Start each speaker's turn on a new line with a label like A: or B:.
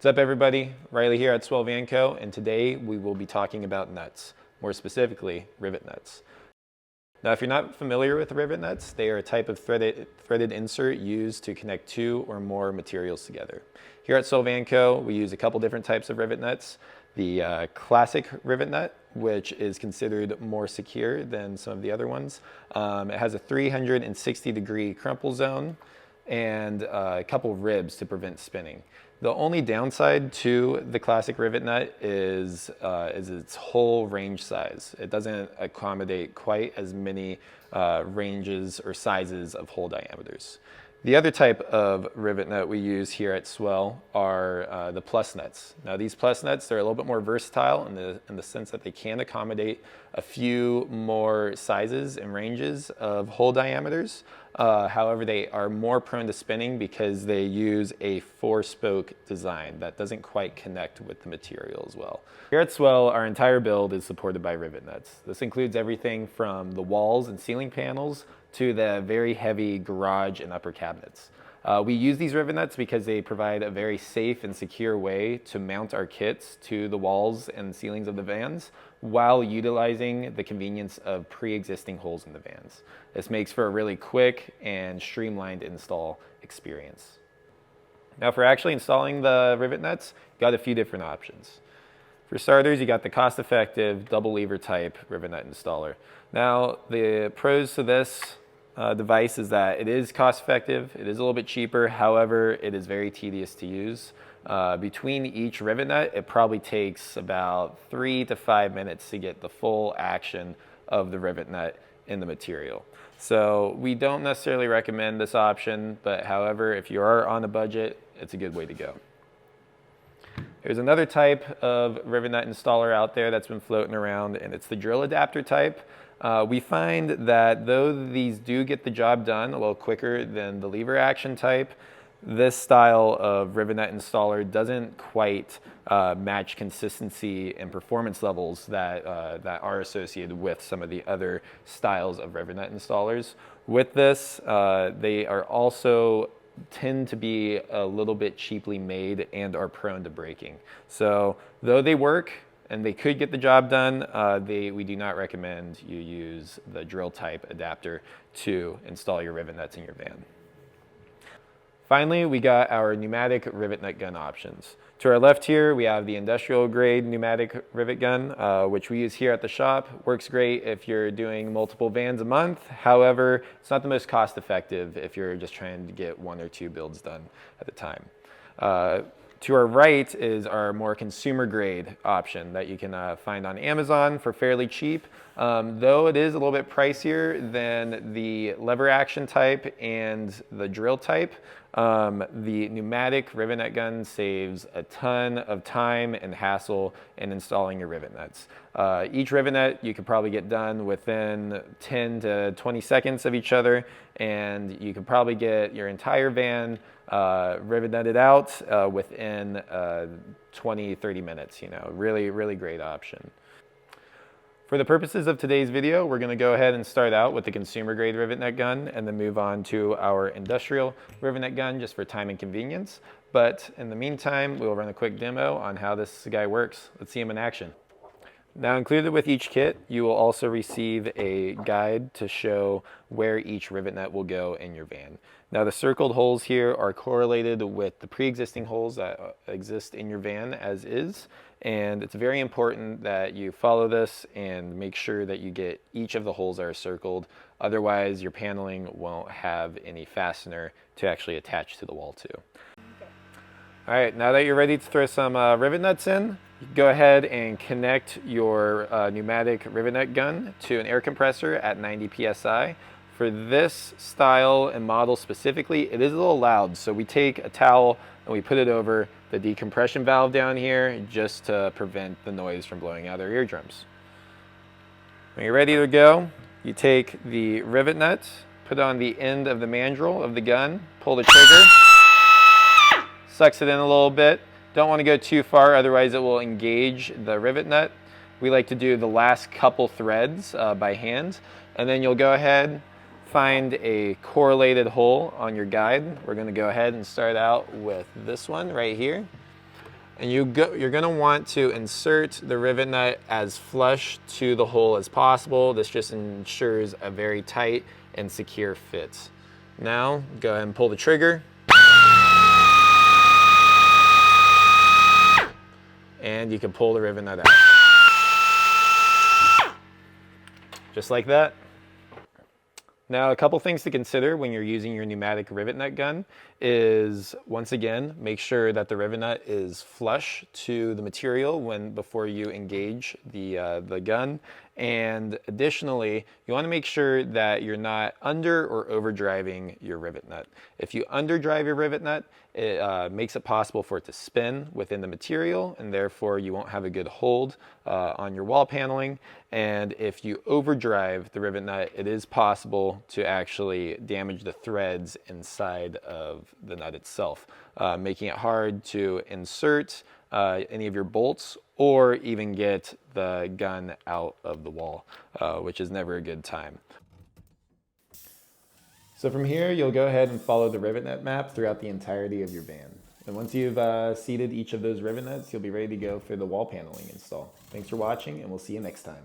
A: What's up, everybody? Riley here at Swell Van Co, and today we will be talking about nuts, more specifically rivet nuts. Now, if you're not familiar with rivet nuts, they are a type of threaded insert used to connect two or more materials together. Here at Swell Van Co, we use a couple different types of rivet nuts. The classic rivet nut, which is considered more secure than some of the other ones. It has a 360-degree crumple zone and a couple ribs to prevent spinning. The only downside to the classic rivet nut is its hole range size. It doesn't accommodate quite as many ranges or sizes of hole diameters. The other type of rivet nut we use here at Swell are the plus nuts. Now, these plus nuts, they're a little bit more versatile in the sense that they can accommodate a few more sizes and ranges of hole diameters. However, they are more prone to spinning because they use a 4-spoke design that doesn't quite connect with the material as well. Here at Swell, our entire build is supported by rivet nuts. This includes everything from the walls and ceiling panels to the very heavy garage and upper cabinets. We use these rivet nuts because they provide a very safe and secure way to mount our kits to the walls and ceilings of the vans while utilizing the convenience of pre-existing holes in the vans. This makes for a really quick and streamlined install experience. Now, for actually installing the rivet nuts, you got a few different options. For starters, you got the cost-effective double lever type rivet nut installer. Now, the pros to this device is that it is cost-effective, it is a little bit cheaper, however, it is very tedious to use. Between each rivet nut, it probably takes about 3 to 5 minutes to get the full action of the rivet nut in the material. So we don't necessarily recommend this option, but however, if you are on a budget, it's a good way to go. There's another type of rivet nut installer out there that's been floating around, and it's the drill adapter type. We find that though these do get the job done a little quicker than the lever action type, this style of rivet nut installer doesn't quite match consistency and performance levels that are associated with some of the other styles of rivet nut installers. With this, they are also tend to be a little bit cheaply made and are prone to breaking. So though they work and they could get the job done, we do not recommend you use the drill type adapter to install your rivet nuts in your van. Finally, we got our pneumatic rivet nut gun options. To our left here, we have the industrial grade pneumatic rivet gun, which we use here at the shop. Works great if you're doing multiple vans a month. However, it's not the most cost effective if you're just trying to get 1 or 2 builds done at a time. To our right is our more consumer grade option that you can find on Amazon for fairly cheap. Though it is a little bit pricier than the lever action type and the drill type, the pneumatic rivet nut gun saves a ton of time and hassle in installing your rivet nuts. Each rivet nut you could probably get done within 10 to 20 seconds of each other, and you could probably get your entire van rivet nutted out within 20-30 minutes. Really great option. For the purposes of today's video, we're going to go ahead and start out with the consumer grade rivet nut gun and then move on to our industrial rivet nut gun just for time and convenience. But in the meantime, we'll run a quick demo on how this guy works. Let's see him in action. Now, included with each kit, you will also receive a guide to show where each rivet nut will go in your van. Now, the circled holes here are correlated with the pre-existing holes that exist in your van as is, and it's very important that you follow this and make sure that you get each of the holes that are circled. Otherwise, your paneling won't have any fastener to actually attach to the wall to. All right, now that you're ready to throw some rivet nuts in, go ahead and connect your pneumatic rivet nut gun to an air compressor at 90 psi. For this style and model specifically, it is a little loud, so we take a towel and we put it over the decompression valve down here just to prevent the noise from blowing out our eardrums. When you're ready to go, you take the rivet nut, put it on the end of the mandrel of the gun, pull the trigger, sucks it in a little bit. Don't want to go too far, otherwise it will engage the rivet nut. We like to do the last couple threads by hand, and then you'll go ahead, find a correlated hole on your guide. We're going to go ahead and start out with this one right here. And you're going to want to insert the rivet nut as flush to the hole as possible. This just ensures a very tight and secure fit. Now, go ahead and pull the trigger. And you can pull the rivet nut out. Just like that. Now, a couple things to consider when you're using your pneumatic rivet nut gun is, once again, make sure that the rivet nut is flush to the material before you engage the gun. And additionally, you want to make sure that you're not under or overdriving your rivet nut. If you underdrive your rivet nut, it makes it possible for it to spin within the material, and therefore you won't have a good hold on your wall paneling. And if you overdrive the rivet nut, it is possible to actually damage the threads inside of the nut itself, making it hard to insert any of your bolts or even get the gun out of the wall, which is never a good time. So from here, you'll go ahead and follow the rivet nut map throughout the entirety of your van. And once you've seated each of those rivet nuts, you'll be ready to go for the wall paneling install. Thanks for watching, and we'll see you next time.